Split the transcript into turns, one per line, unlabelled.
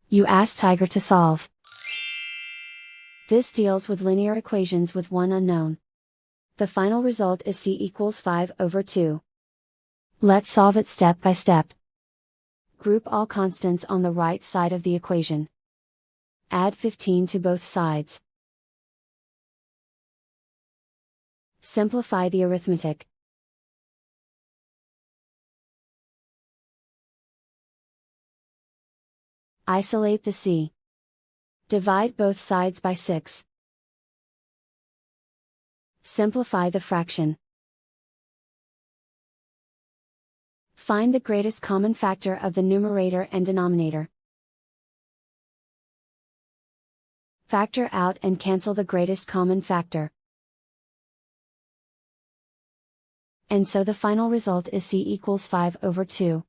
You ask Tiger to solve. This deals with linear equations with one unknown. The final result is c equals 5/2. Let's solve it step by step. Group all constants on the right side of the equation. Add 15 to both sides. Simplify the arithmetic. Isolate the c. Divide both sides by 6. Simplify the fraction. Find the greatest common factor of the numerator and denominator. Factor out and cancel the greatest common factor. And so the final result is c equals 5/2.